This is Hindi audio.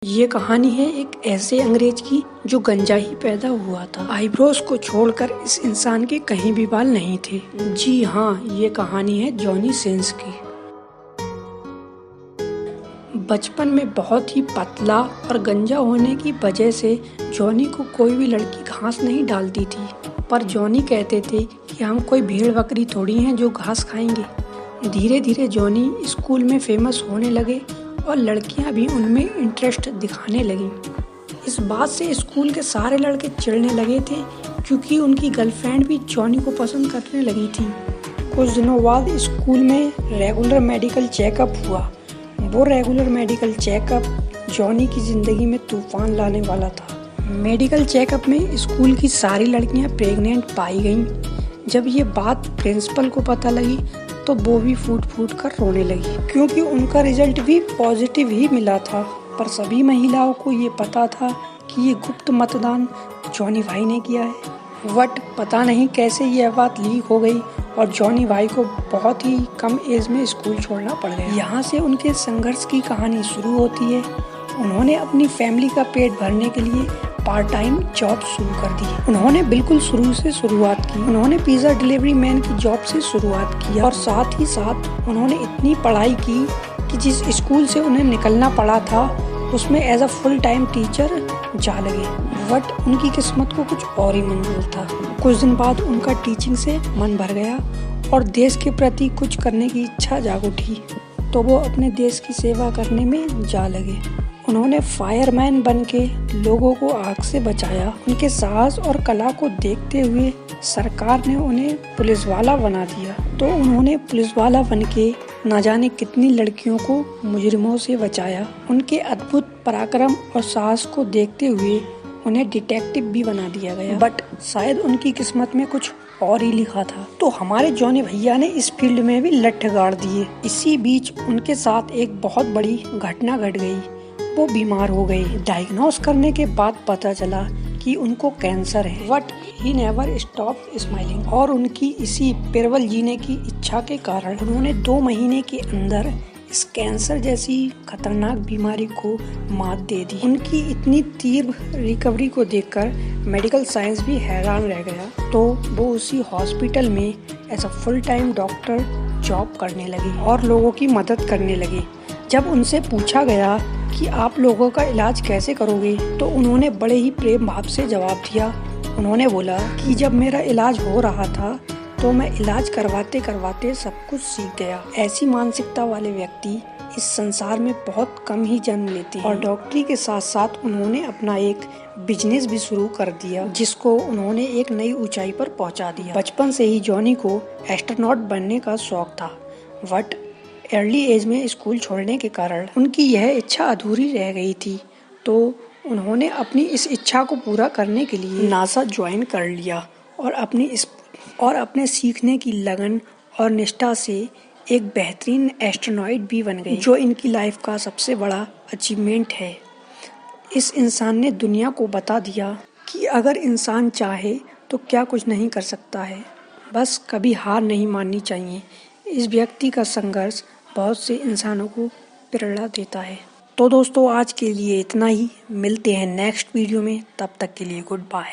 ये कहानी है एक ऐसे अंग्रेज की जो गंजा ही पैदा हुआ था। आईब्रोज को छोड़कर इस इंसान के कहीं भी बाल नहीं थे। जी हाँ, ये कहानी है जॉनी सिंस की। बचपन में बहुत ही पतला और गंजा होने की वजह से जॉनी को कोई भी लड़की घास नहीं डालती थी। पर जॉनी कहते थे कि हम कोई भेड़ बकरी थोड़ी हैं जो घास खाएंगे। धीरे धीरे जॉनी स्कूल में फेमस होने लगे और लड़कियां भी उनमें इंटरेस्ट दिखाने लगीं। इस बात से स्कूल के सारे लड़के चिढ़ने लगे थे क्योंकि उनकी गर्लफ्रेंड भी जॉनी को पसंद करने लगी थी। कुछ दिनों बाद स्कूल में रेगुलर मेडिकल चेकअप हुआ। वो रेगुलर मेडिकल चेकअप जॉनी की ज़िंदगी में तूफान लाने वाला था। मेडिकल चेकअप में स्कूल की सारी लड़कियां प्रेग्नेंट पाई गईं। जब ये बात प्रिंसिपल को पता लगी तो वो भी फूट फूट कर रोने लगी क्योंकि उनका रिजल्ट भी पॉजिटिव ही मिला था। पर सभी महिलाओं को ये पता था कि ये गुप्त मतदान जॉनी भाई ने किया है। बट पता नहीं कैसे यह बात लीक हो गई और जॉनी भाई को बहुत ही कम एज में स्कूल छोड़ना पड़ गया। यहाँ से उनके संघर्ष की कहानी शुरू होती है। उन्होंने अपनी फैमिली का पेट भरने के लिए पार्ट टाइम जॉब शुरू कर दी। उन्होंने बिल्कुल शुरू से शुरुआत की। उन्होंने पिज्जा डिलीवरी मैन की जॉब से शुरुआत की और साथ ही साथ उन्होंने इतनी पढ़ाई की कि जिस स्कूल से उन्हें निकलना पड़ा था उसमें as a full time teacher जा लगे। बट उनकी किस्मत को कुछ और ही मंजूर था। कुछ दिन बाद उनका टीचिंग से मन भर गया और देश के प्रति कुछ करने की इच्छा जाग उठी, तो वो अपने देश की सेवा करने में जा लगे। उन्होंने फायरमैन बनके लोगों को आग से बचाया। उनके साहस और कला को देखते हुए सरकार ने उन्हें पुलिस वाला बना दिया। तो उन्होंने पुलिस वाला बनके न जाने कितनी लड़कियों को मुजरिमों से बचाया। उनके अद्भुत पराक्रम और साहस को देखते हुए उन्हें डिटेक्टिव भी बना दिया गया। बट शायद उनकी किस्मत में कुछ और ही लिखा था। तो हमारे जॉनी भैया ने इस फील्ड में भी लठ गाड़ दिए। इसी बीच उनके साथ एक बहुत बड़ी घटना घट गई। वो बीमार हो गए। डायग्नोस करने के बाद पता चला कि उनको कैंसर है। But he never stop smiling. और उनकी इसी प्रबल जीने की इच्छा के कारण उन्होंने 2 महीने के अंदर इस कैंसर जैसी खतरनाक बीमारी को मात दे दी। उनकी इतनी तीव्र रिकवरी को देखकर मेडिकल साइंस भी हैरान रह गया। तो वो उसी हॉस्पिटल में as a full time doctor job करने लगे और लोगों की मदद करने लगे। जब उनसे पूछा गया कि आप लोगों का इलाज कैसे करोगे, तो उन्होंने बड़े ही प्रेम भाव से जवाब दिया। उन्होंने बोला कि जब मेरा इलाज हो रहा था तो मैं इलाज करवाते करवाते सब कुछ सीख गया। ऐसी मानसिकता वाले व्यक्ति इस संसार में बहुत कम ही जन्म लेते हैं। और डॉक्टरी के साथ साथ उन्होंने अपना एक बिजनेस भी शुरू कर दिया जिसको उन्होंने एक नई ऊंचाई पर पहुंचा दिया। बचपन से ही जॉनी को एस्ट्रोनॉट बनने का शौक था। बट अर्ली एज में स्कूल छोड़ने के कारण उनकी यह इच्छा अधूरी रह गई थी। तो उन्होंने अपनी इस इच्छा को पूरा करने के लिए नासा ज्वाइन कर लिया और अपने सीखने की लगन और निष्ठा से एक बेहतरीन एस्ट्रोनॉट भी बन गए, जो इनकी लाइफ का सबसे बड़ा अचीवमेंट है। इस इंसान ने दुनिया को बता दिया कि अगर इंसान चाहे तो क्या कुछ नहीं कर सकता है। बस कभी हार नहीं माननी चाहिए। इस व्यक्ति का संघर्ष बहुत से इंसानों को प्रेरणा देता है। तो दोस्तों, आज के लिए इतना ही। मिलते हैं नेक्स्ट वीडियो में। तब तक के लिए गुड बाय।